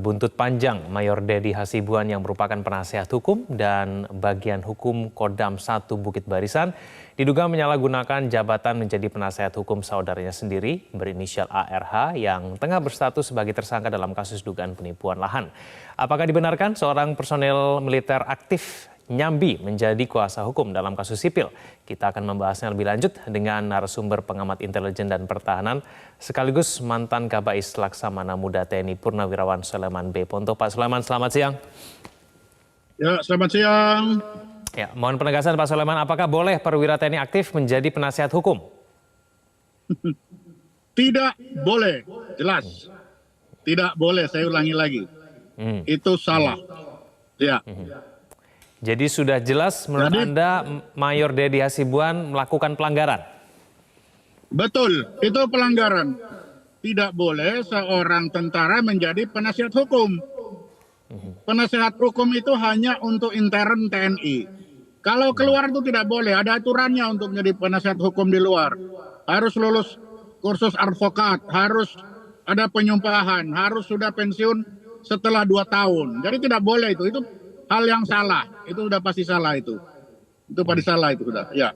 Buntut panjang Mayor Dedi Hasibuan yang merupakan penasehat hukum dan bagian hukum Kodam 1 Bukit Barisan diduga menyalahgunakan jabatan menjadi penasehat hukum saudaranya sendiri berinisial ARH yang tengah berstatus sebagai tersangka dalam kasus dugaan penipuan lahan. Apakah dibenarkan seorang personel militer aktif nyambi menjadi kuasa hukum dalam kasus sipil? Kita akan membahasnya lebih lanjut dengan narasumber pengamat intelijen dan pertahanan sekaligus mantan Kabais Laksamana Muda TNI Purnawirawan Soleman B. Ponto. Pak Soleman, selamat siang. Ya, selamat siang. Ya, mohon penegasan Pak Soleman, apakah boleh perwira TNI aktif menjadi penasihat hukum? Tidak boleh, jelas. Tidak boleh, saya ulangi lagi. Itu salah. Ya. Jadi sudah jelas menurut Anda Mayor Dedi Hasibuan melakukan pelanggaran? Betul, itu pelanggaran. Tidak boleh seorang tentara menjadi penasihat hukum. Penasihat hukum itu hanya untuk intern TNI. Kalau keluar itu tidak boleh, ada aturannya untuk menjadi penasihat hukum di luar. Harus lulus kursus advokat, harus ada penyumpahan, harus sudah pensiun setelah 2 tahun. Jadi tidak boleh itu hal yang salah. Itu sudah pasti salah itu. Itu pasti salah itu sudah, ya.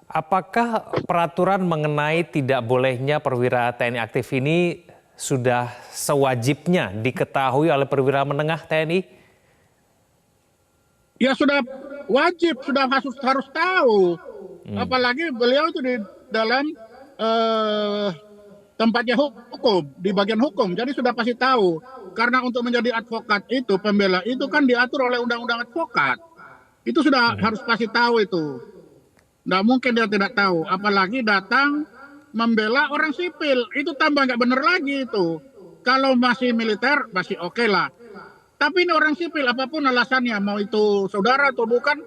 Apakah peraturan mengenai tidak bolehnya perwira TNI aktif ini sudah sewajibnya diketahui oleh perwira menengah TNI? Ya sudah wajib, sudah harus tahu. Apalagi beliau itu di dalam tempatnya hukum, di bagian hukum. Jadi sudah pasti tahu. Karena untuk menjadi advokat itu, pembela itu kan diatur oleh undang-undang advokat. Itu sudah harus pasti tahu itu. Nggak mungkin dia tidak tahu. Apalagi datang membela orang sipil. Itu tambah nggak benar lagi itu. Kalau masih militer, masih oke lah. Tapi ini orang sipil, apapun alasannya, mau itu saudara atau bukan,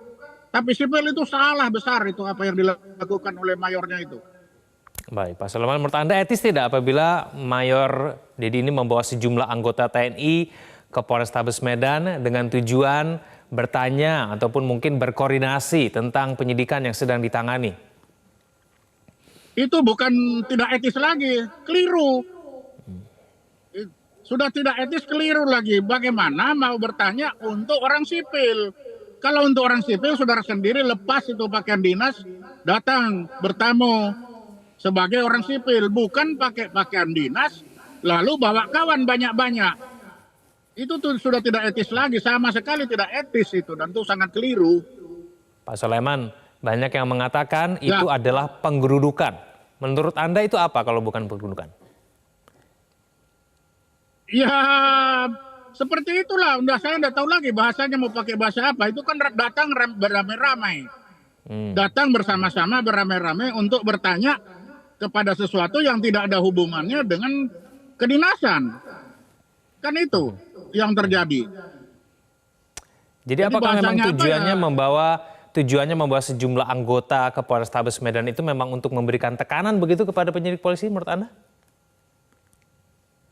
tapi sipil itu salah besar itu apa yang dilakukan oleh mayornya itu. Baik, Pak Soleman, menurut Anda etis tidak apabila Mayor Dedi ini membawa sejumlah anggota TNI ke Polrestabes Medan dengan tujuan bertanya ataupun mungkin berkoordinasi tentang penyidikan yang sedang ditangani? Itu bukan tidak etis lagi, keliru. Sudah tidak etis, keliru lagi. Bagaimana mau bertanya untuk orang sipil? Kalau untuk orang sipil, saudara sendiri lepas itu pakaian dinas, datang bertamu sebagai orang sipil. Bukan pakai pakaian dinas, lalu bawa kawan banyak-banyak. Itu tuh sudah tidak etis lagi, sama sekali tidak etis itu. Dan itu sangat keliru. Pak Soleman, banyak yang mengatakan itu adalah penggerudukan. Menurut Anda itu apa kalau bukan penggerudukan? Ya, seperti itulah. Saya tidak tahu lagi bahasanya mau pakai bahasa apa. Itu kan datang beramai-ramai. Datang bersama-sama beramai-ramai untuk bertanya kepada sesuatu yang tidak ada hubungannya dengan kedinasan. Kan itu yang terjadi. Jadi apakah memang tujuannya membawa sejumlah anggota ke Polrestabes Medan itu memang untuk memberikan tekanan begitu kepada penyidik polisi menurut Anda?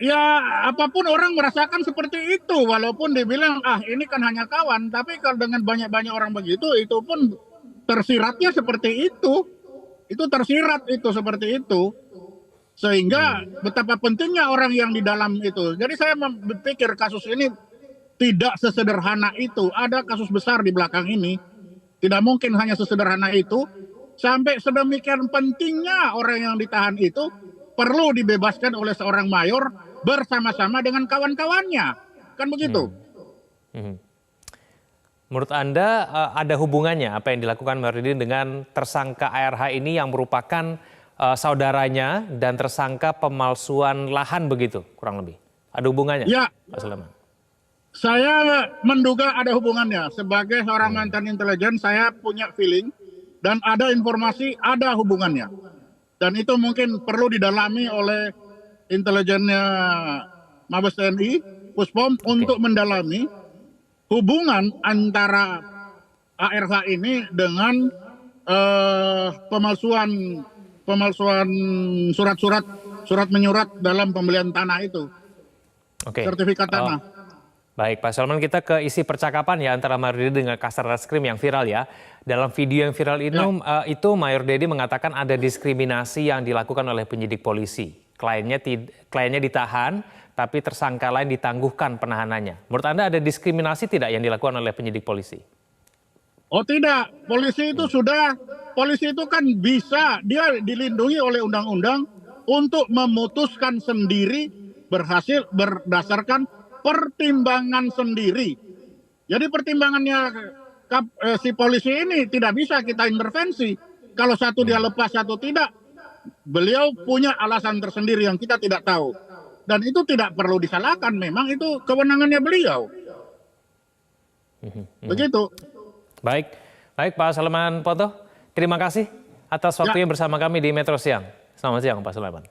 Ya, apapun orang merasakan seperti itu. Walaupun dibilang, ini kan hanya kawan. Tapi kalau dengan banyak-banyak orang begitu, itu pun tersiratnya seperti itu. Itu tersirat itu seperti itu. Sehingga betapa pentingnya orang yang di dalam itu. Jadi saya berpikir kasus ini tidak sesederhana itu. Ada kasus besar di belakang ini. Tidak mungkin hanya sesederhana itu. Sampai sedemikian pentingnya orang yang ditahan itu perlu dibebaskan oleh seorang mayor bersama-sama dengan kawan-kawannya. Kan begitu. Menurut Anda ada hubungannya apa yang dilakukan Mayor Dedi dengan tersangka ARH ini yang merupakan saudaranya dan tersangka pemalsuan lahan begitu kurang lebih? Ada hubungannya? Ya, Pak Soleman. Saya menduga ada hubungannya. Sebagai seorang mantan intelijen, saya punya feeling dan ada informasi ada hubungannya. Dan itu mungkin perlu didalami oleh intelijennya Mabes TNI, Puspom untuk mendalami hubungan antara ARH ini dengan pemalsuan surat menyurat dalam pembelian tanah itu. Sertifikat tanah. Baik, Pak Soleman, kita ke isi percakapan ya antara Mayor Dedi dengan Kasat Reskrim yang viral ya. Dalam video yang viral itu Mayor Dedi mengatakan ada diskriminasi yang dilakukan oleh penyidik polisi. kliennya ditahan, tapi tersangka lain ditangguhkan penahanannya. Menurut Anda ada diskriminasi tidak yang dilakukan oleh penyidik polisi? Oh tidak, polisi itu kan bisa, dia dilindungi oleh undang-undang untuk memutuskan sendiri berhasil berdasarkan pertimbangan sendiri. Jadi pertimbangannya si polisi ini tidak bisa kita intervensi. Kalau satu dia lepas, satu tidak, beliau punya alasan tersendiri yang kita tidak tahu. Dan itu tidak perlu disalahkan, memang itu kewenangannya beliau. Begitu. Baik Pak Sulaiman Poto, terima kasih atas waktunya bersama kami di Metro Siang. Selamat siang Pak Sulaiman.